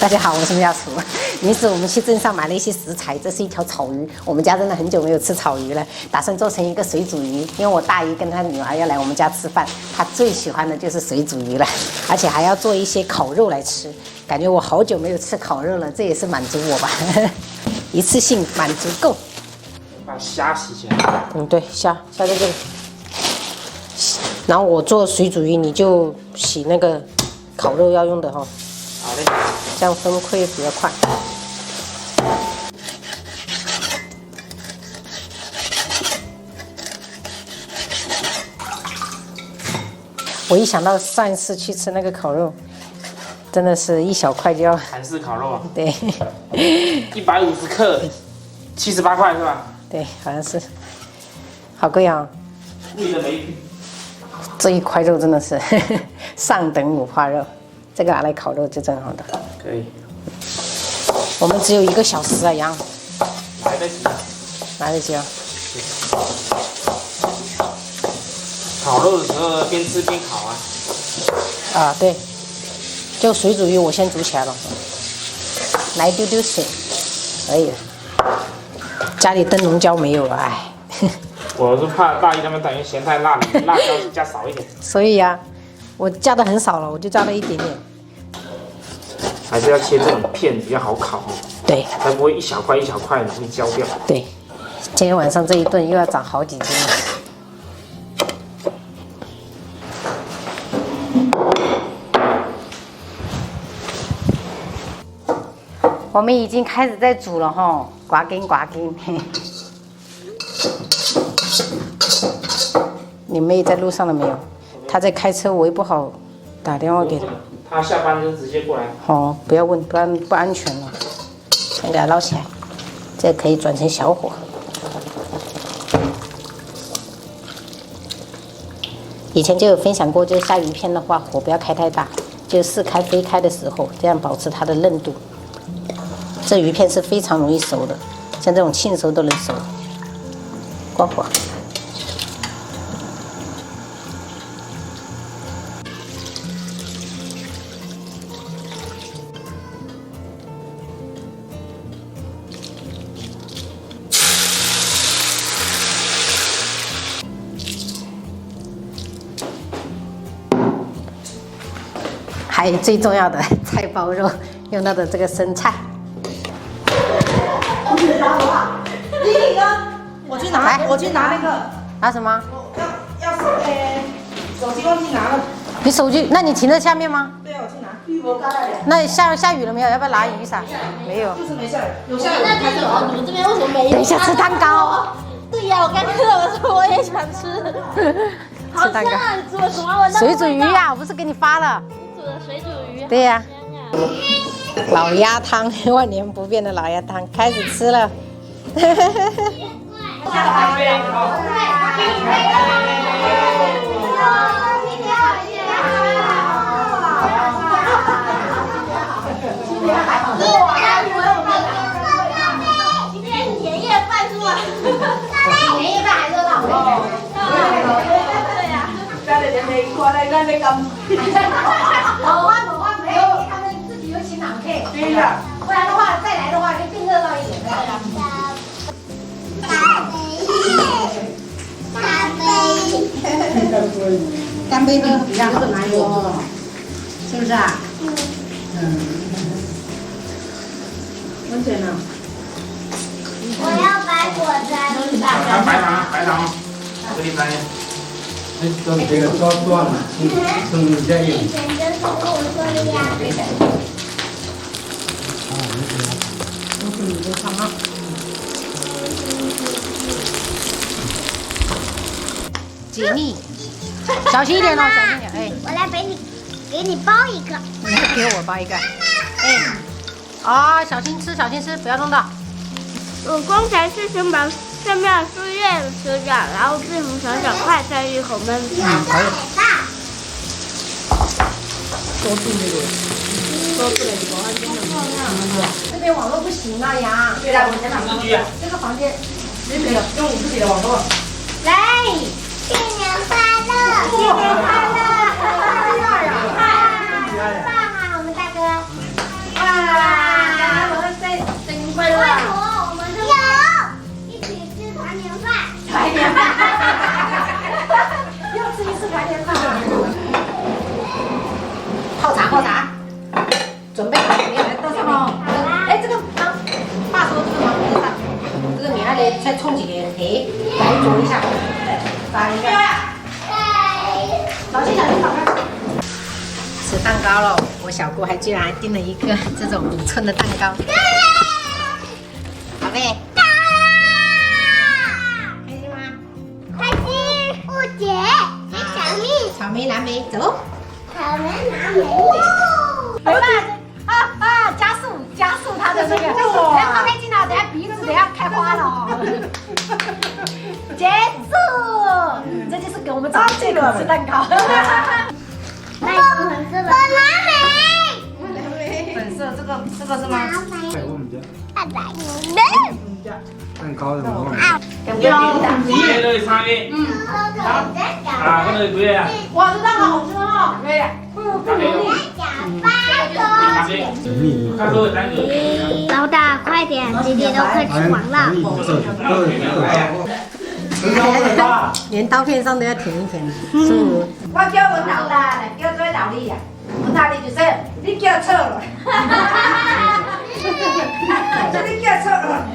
大家好，我是妙厨。临时我们去镇上买了一些食材，这是一条草鱼，我们家真的很久没有吃草鱼了，打算做成一个水煮鱼。因为我大姨跟她女儿要来我们家吃饭，她最喜欢的就是水煮鱼了，而且还要做一些烤肉来吃。感觉我好久没有吃烤肉了，这也是满足我吧，一次性满足够。把虾洗起来。对，虾在这里。然后我做水煮鱼，你就洗那个烤肉要用的哈。好嘞。这样分溃比较快。我一想到上一次去吃那个烤肉，真的是一小块就要。韩式烤肉啊。对。150克，78块是吧？对，好像是。好贵啊！贵的没。这一块肉真的是上等五花肉，这个拿来烤肉就正好的。可以。我们只有1个小时啊，杨。来得及。来得及啊。烤肉的时候边吃边烤啊。啊，对。就水煮鱼我先煮起来了，来丢丢水，可以了。家里灯笼椒没有了，哎。我是怕大姨他们等于嫌太辣，辣椒加少一点。所以呀，我加的很少了，我就加了一点点。还是要切这种片比较好烤哦。对。才不会一小块一小块容易焦掉。对。今天晚上这一顿又要长好几斤了。我们已经开始在煮了哈，刮根刮根。你妹在路上了没有？她在开车，我也不好打电话给她。她下班就直接过来。哦，不要问，不安全了。先给它捞起来，这可以转成小火。以前就有分享过，就下鱼片的话，火不要开太大，就似开非开的时候，这样保持它的韧度。这鱼片是非常容易熟的，像这种庆熟都能熟。关火。还有最重要的菜包肉，用到的这个生菜。我去拿，我去拿那个。拿什么？要手机忘记拿了。你手机？那你停在下面吗？对啊，我去拿。那下雨了没有？要不要拿雨伞？没有。就是没下雨，有下雨。那边有，你们这边为什么没有？等一下吃蛋糕。对呀，我刚看到我说我也想吃。吃蛋糕。煮了什么？水煮鱼呀，我不是给你发了。你煮的水煮鱼。对呀。老鸭汤，万年不变的老鸭汤，开始吃了。今天是年夜饭是吗？年夜饭还热闹。对呀。家里人没过来，那个。我没有，他们自己有请朗客。对呀。不然的话，再来的话就更热闹一点。干杯喝，比较好拿哟，是不是啊？温泉呢？我要白果汁。白糖，我给你来。都给它烧断了，生热用。以前真是跟我说的呀。都是你的汤啊。解腻，小心一点哦，小心一点，哎。我来给你包一个。你给我包一个。哎。啊，小心吃，小心吃，不要弄到。我刚才是先把上面的树叶吃掉，然后变成小块，再一口焖。可以。多住那个，多住那个房间。这边网络不行啊，杨。对呀，我先拿。这个房间。没事，用你自己的网络。来，新年快乐！新年快乐！快乐呀！棒啊，我们大哥！哇！再冲几个黑来煮一下，炸一下。小心，赶快。吃蛋糕了，我小姑还居然订了一个这种5寸的蛋糕。宝贝，开心吗？开心，不姐，给小蜜，草莓、蓝莓，走。草莓拿没没办法，加速它的那个。等下靠太近了，等下鼻子等下开花了哦。结束，这就是给我们早上最好吃蛋糕。那个粉色的，我拿没。粉色这个是吗？在我们家拜拜。蛋糕怎么弄？2月都3月，啊，那个2月啊，哇，这蛋糕好吃哦！对。他说3个。老大，快点，姐姐都快吃完了。连刀片上都要舔一舔。是。我叫阮老大来，叫做老李啊。阮大李就说：“你叫错了。”说你叫错了。